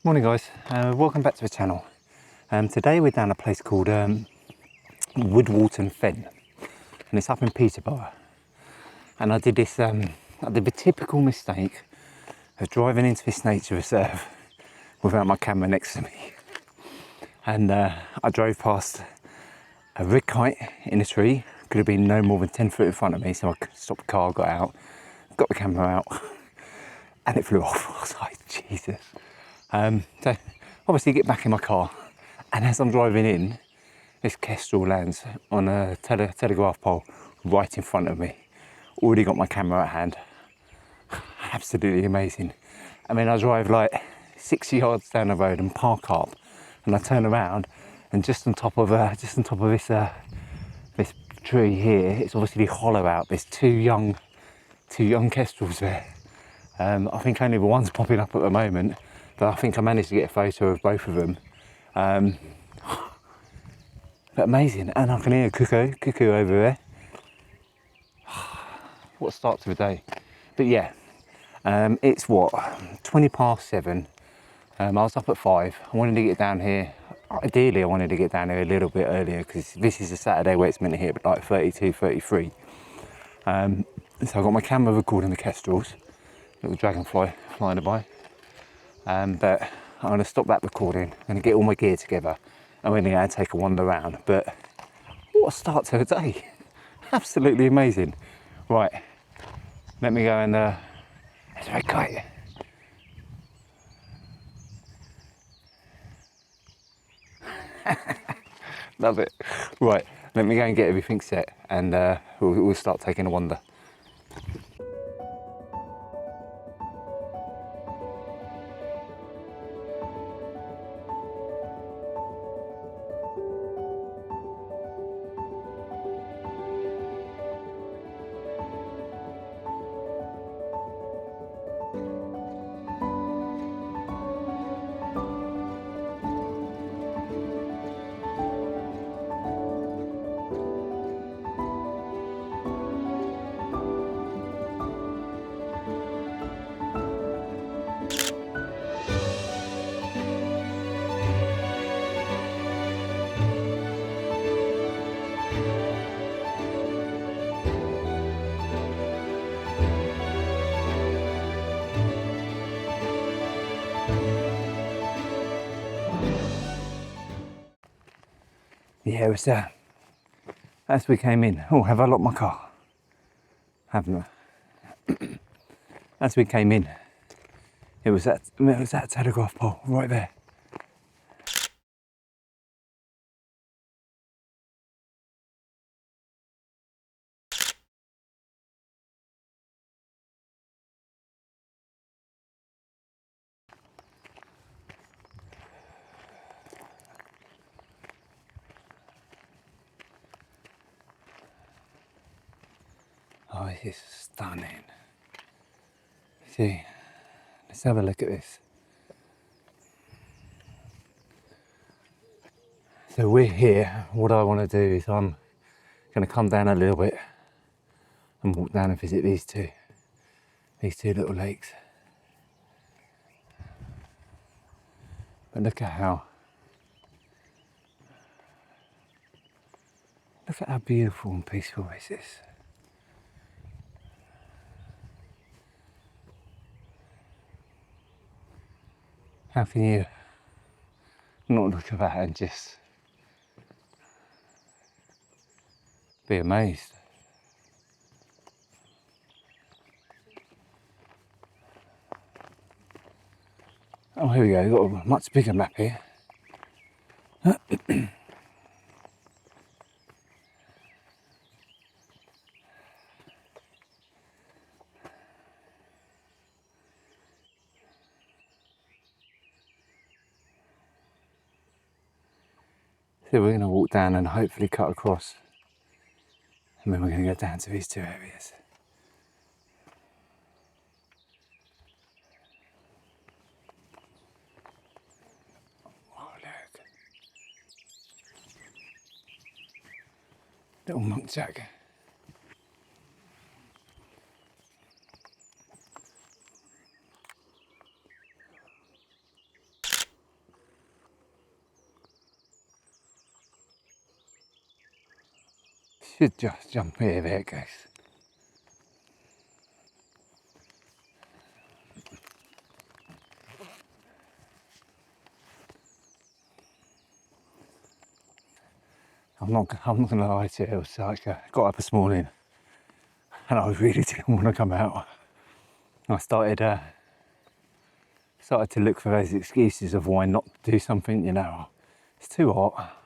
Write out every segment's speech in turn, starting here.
Morning guys, welcome back to the channel. Today we're down a place called Woodwalton Fen, and it's up in Peterborough. And I did this, I did the typical mistake of driving into this nature reserve without my camera next to me. And I drove past a red kite in a tree, could have been no more than 10 foot in front of me, so I stopped the car, got out, got the camera out, and it flew off. I was like, Jesus. So obviously get back in my car, and as I'm driving in, this kestrel lands on a telegraph pole right in front of me. Already got my camera at hand. Absolutely amazing. I mean, I drive like 60 yards down the road and park up, and I turn around, and just on top of this this tree here, it's obviously hollow out. There's two young kestrels there. I think only the one's popping up at the moment, but I think I managed to get a photo of both of them. But amazing, and I can hear a cuckoo over there. What a start to the day. But yeah, it's what, 20 past 7. I was up at 5. I wanted to get down here. Ideally, I wanted to get down here a little bit earlier because this is a Saturday where it's meant to hit like 32, 33. So I got my camera recording the kestrels, little dragonfly flying by. But I'm going to stop that recording, I'm going to get all my gear together, and we're going to take a wander around. But what a start to the day. Absolutely amazing. Right, let me go and there's a red kite. Love it. Right, let me go and get everything set, and we'll start taking a wander. Yeah, it was as we came in. Oh, have I locked my car? Haven't I? As we came in, it was that telegraph pole right there. Oh, this is stunning. See, let's have a look at this. So we're here. What I want to do is I'm going to come down a little bit and walk down and visit these two little lakes. But look at how beautiful and peaceful this is. How can you not look at that and just be amazed? Oh, here we go, we've got a much bigger map here. So we're going to walk down and hopefully cut across, and then we're going to go down to these two areas. Oh look, little monkjack. Should just jump here, there it goes. I'm not gonna lie to you, it was like, got up this morning and I really didn't want to come out. I started to look for those excuses of why not to do something, you know. It's too hot,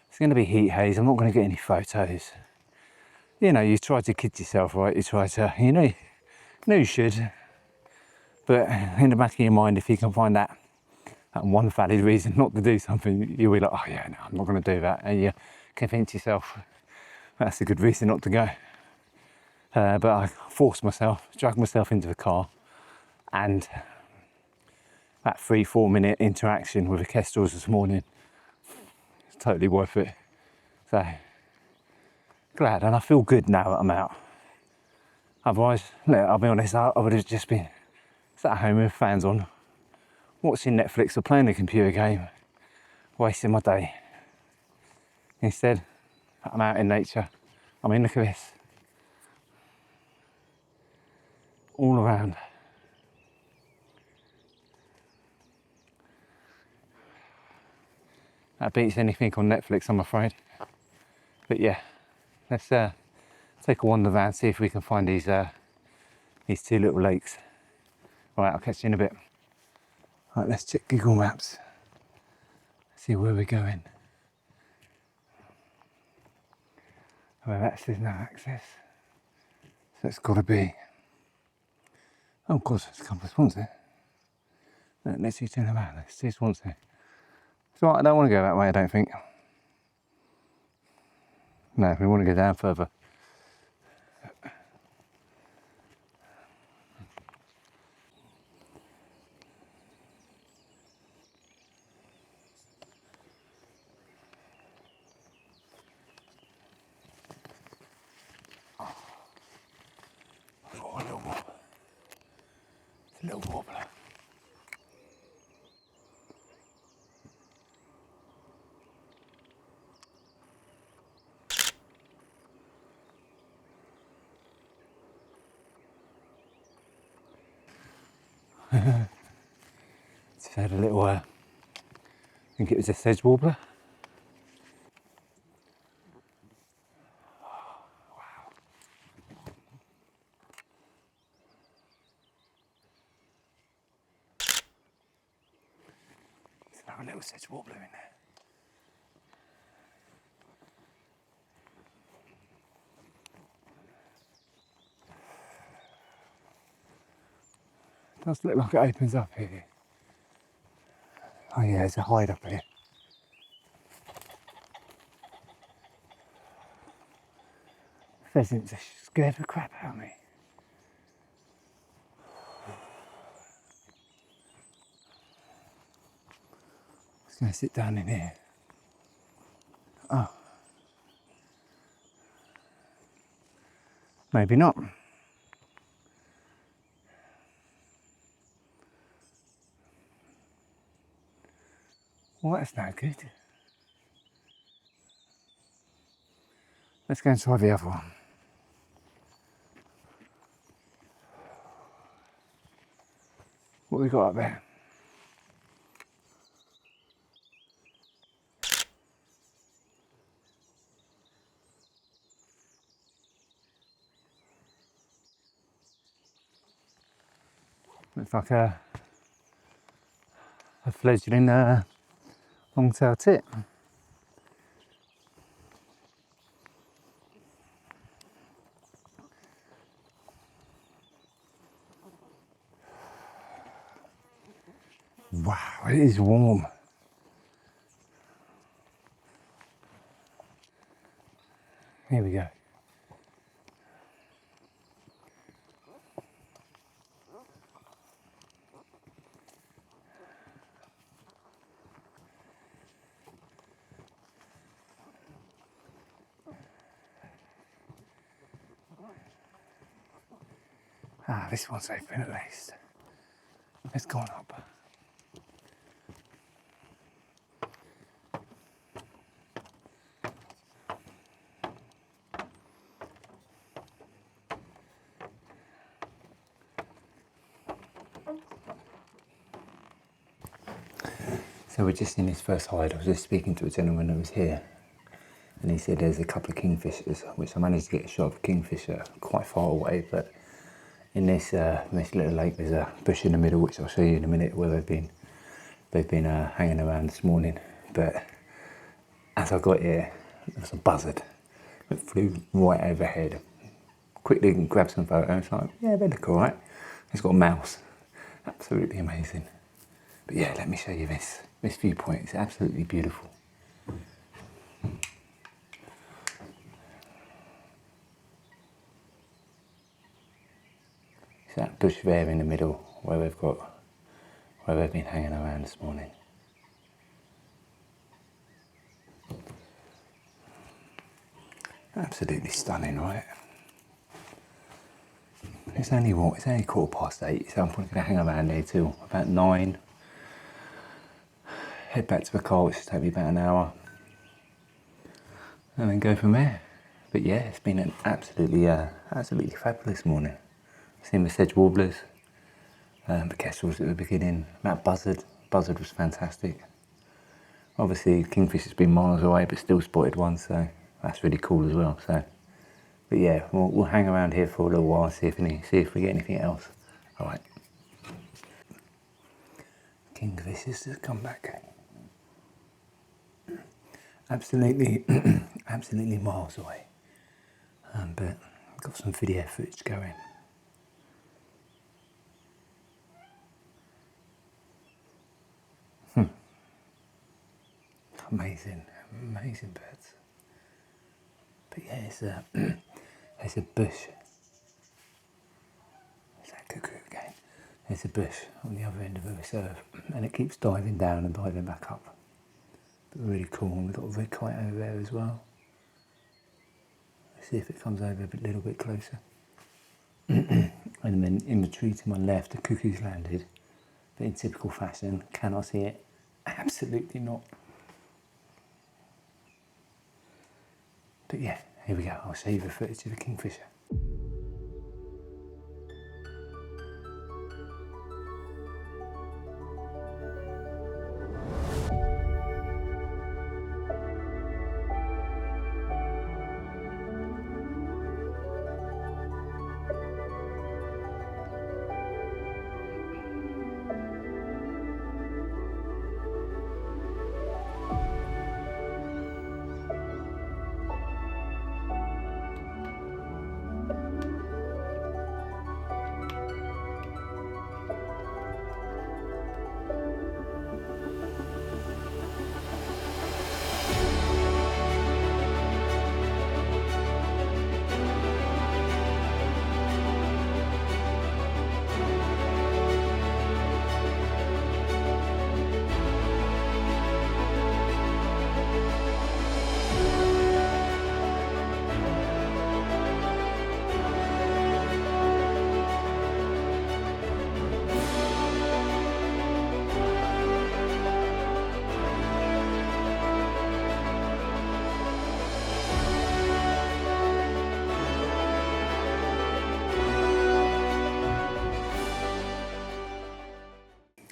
it's going to be heat haze, I'm not going to get any photos. You know, you try to kid yourself, right? You try to, you know you should, but in the back of your mind, if you can find that one valid reason not to do something, you'll be like, oh yeah, no, I'm not going to do that, and you convince yourself that's a good reason not to go. But I forced myself, dragged myself into the car, and that 3-4 minute interaction with the Kestrels this morning, it's totally worth it. So glad, and I feel good now that I'm out. Otherwise, look, I'll be honest, I would have just been sat at home with fans on, watching Netflix or playing a computer game, wasting my day. Instead, I'm out in nature. I mean, look at this. All around. That beats anything on Netflix, I'm afraid. But yeah, let's take a wander around, see if we can find these two little lakes. All right, I'll catch you in a bit. Right, let's check Google Maps. See where we're going. Well, that says no access. So it's got to be. Oh, of course, it's a couple of swans there. No, let's see, turn around. Let's see swans there. So I don't want to go that way, I don't think. No, we want to go down further. Oh, a little wobble. It's a little wobbler. Just had a little, I think it was a sedge warbler. There's another little sedge warbler in there. It does look like it opens up here. Oh yeah, there's a hide up here. Pheasants are scared the crap out of me. Just gonna sit down in here. Oh. Maybe not. Well, that's no good. Let's go and try the other one. What have we got up there? Looks like a fledgling long-tailed tit. Wow, it is warm. Here we go. Ah, this one's open at least. It's gone up. So we're just in his first hide. I was just speaking to a gentleman who was here, and he said there's a couple of kingfishers, which I managed to get a shot of a kingfisher quite far away, but in this little lake there's a bush in the middle, which I'll show you in a minute, where they've been hanging around this morning. But as I got here, there was a buzzard that flew right overhead. Quickly grabbed some photos. Like, yeah, they look all right. It's got a mouse. Absolutely amazing. But yeah, let me show you this viewpoint. It's absolutely beautiful. It's that bush there in the middle where they've been hanging around this morning. Absolutely stunning, right? It's only 8:15, so I'm probably going to hang around here till about 9. Head back to the car, which will take me about an hour, and then go from there. But yeah, it's been an absolutely fabulous morning. I've seen the sedge warblers, the kestrels at the beginning. That buzzard was fantastic. Obviously, kingfish has been miles away, but still spotted one, so that's really cool as well. So, but yeah, we'll hang around here for a little while, see if we get anything else. All right. Kingfishers just come back. Absolutely miles away. But I've got some video footage going. Amazing birds. But yeah, there's a bush. Is that cuckoo again? There's a bush on the other end of the reserve, and it keeps diving down and diving back up. But really cool. And we've got a red kite over there as well. Let's see if it comes over a little bit closer. And then in the tree to my left, the cuckoo's landed, but in typical fashion, can I see it? Absolutely not. But yeah, here we go. I'll show you the footage of the kingfisher.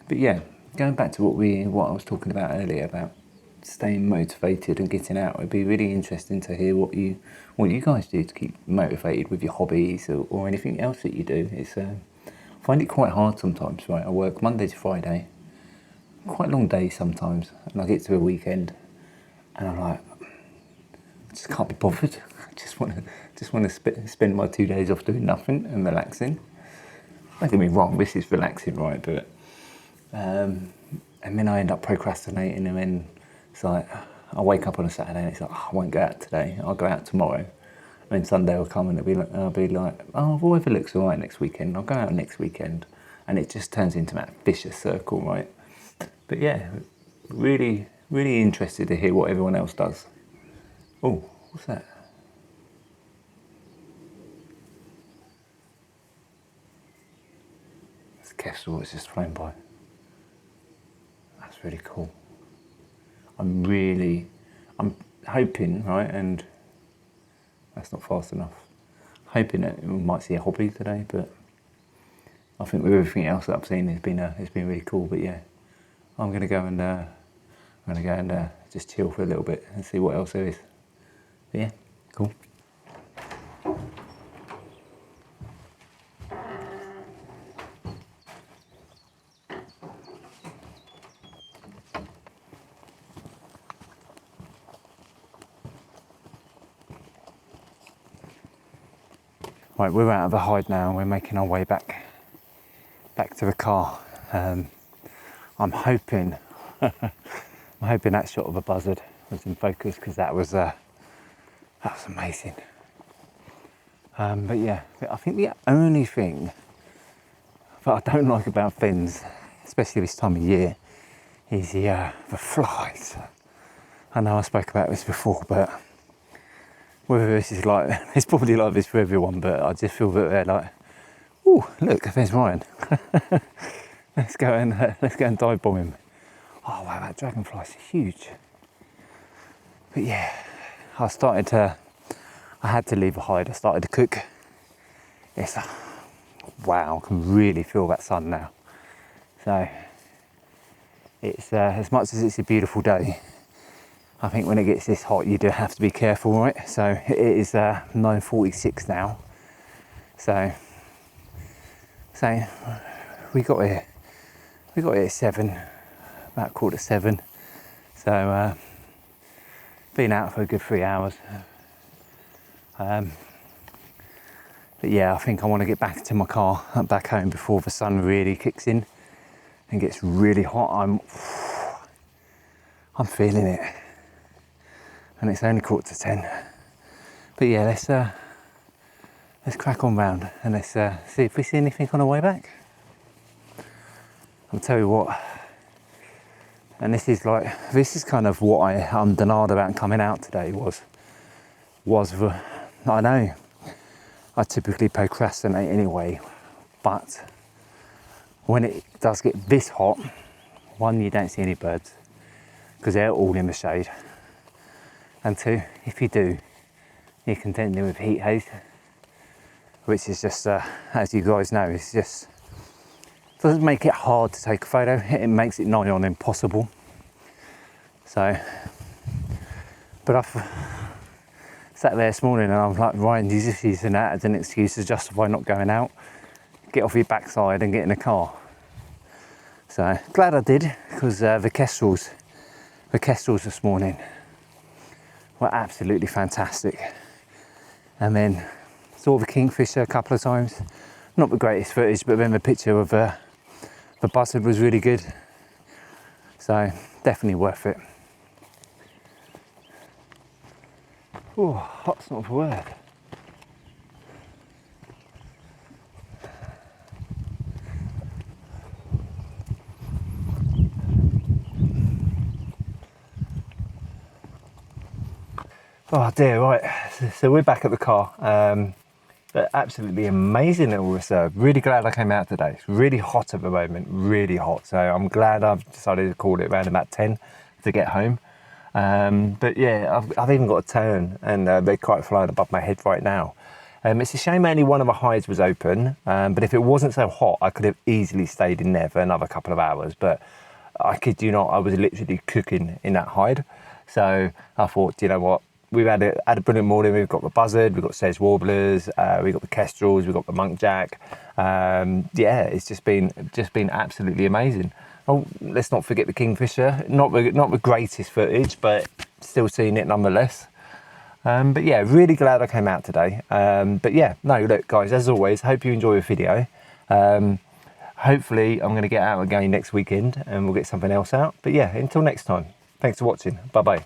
But yeah, going back to what I was talking about earlier about staying motivated and getting out, it'd be really interesting to hear what you guys do to keep motivated with your hobbies or anything else that you do. I find it quite hard sometimes, right? I work Monday to Friday, quite long days sometimes, and I get to a weekend and I'm like, I just can't be bothered. I just want to spend my 2 days off doing nothing and relaxing. Don't get me wrong, this is relaxing, right? But and then I end up procrastinating, and then it's like I wake up on a Saturday and it's like, oh, I won't go out today. I'll go out tomorrow. And then Sunday will come and I'll be like, oh, the weather looks all right next weekend. I'll go out next weekend, and it just turns into that vicious circle, right? But yeah, really, really interested to hear what everyone else does. Oh, what's that? It's a kestrel that's just flown by. That's really cool. I'm hoping, right, and that's not fast enough. Hoping that we might see a hobby today, but I think with everything else that I've seen, it's been really cool. But yeah, I'm going to go and just chill for a little bit and see what else there is. But yeah, cool. Right, we're out of the hide now and we're making our way back to the car. I'm hoping that shot of a buzzard was in focus, because that was amazing. But yeah, I think the only thing that I don't like about Fens, especially this time of year, is the flies. I know I spoke about this before, but whether this is like, it's probably like this for everyone, but I just feel that they're like, oh, look, there's Ryan. let's go and dive bomb him. Oh wow, that dragonfly is huge. But yeah, I had to leave a hide. I started to cook. It's wow, I can really feel that sun now. So it's as much as it's a beautiful day, I think when it gets this hot, you do have to be careful, right? So it is 9:46 now. So we got here at 7, about 7:15. So been out for a good 3 hours. But yeah, I think I want to get back to my car, back home, before the sun really kicks in and gets really hot. I'm feeling it. And it's only 9:45. But yeah, let's crack on round and let's see if we see anything on our way back. I'll tell you what, and this is kind of what I'm denied about coming out today was I know I typically procrastinate anyway, but when it does get this hot, one, you don't see any birds because they're all in the shade. And two, if you do, you're contending with heat haze, which is just, as you guys know, it's just, doesn't make it hard to take a photo, it makes it nigh on impossible. So, but I've sat there this morning and I'm like, Ryan, you're just using that as an excuse to justify not going out. Get off your backside and get in the car. So, glad I did, because the kestrels this morning were absolutely fantastic. And then saw the kingfisher a couple of times. Not the greatest footage, but then the picture of the buzzard was really good. So definitely worth it. Oh, hot's not the word. Oh dear, right, so we're back at the car. But absolutely amazing little reserve. Really glad I came out today. It's really hot at the moment, really hot. So I'm glad I've decided to call it around about 10 to get home. But yeah, I've even got a tern and they're quite flying above my head right now. It's a shame only one of the hides was open, but if it wasn't so hot, I could have easily stayed in there for another couple of hours. But I kid you not, I was literally cooking in that hide. So I thought, you know what? We've had a brilliant morning. We've got the buzzard, we've got sedge warblers, we've got the kestrels, we've got the monkjack. Yeah, it's just been absolutely amazing. Oh, let's not forget the kingfisher. Not the greatest footage, but still seeing it nonetheless. But yeah, really glad I came out today. But yeah, no, look, guys, as always, hope you enjoy the video. Hopefully, I'm going to get out again next weekend and we'll get something else out. But yeah, until next time, thanks for watching. Bye bye.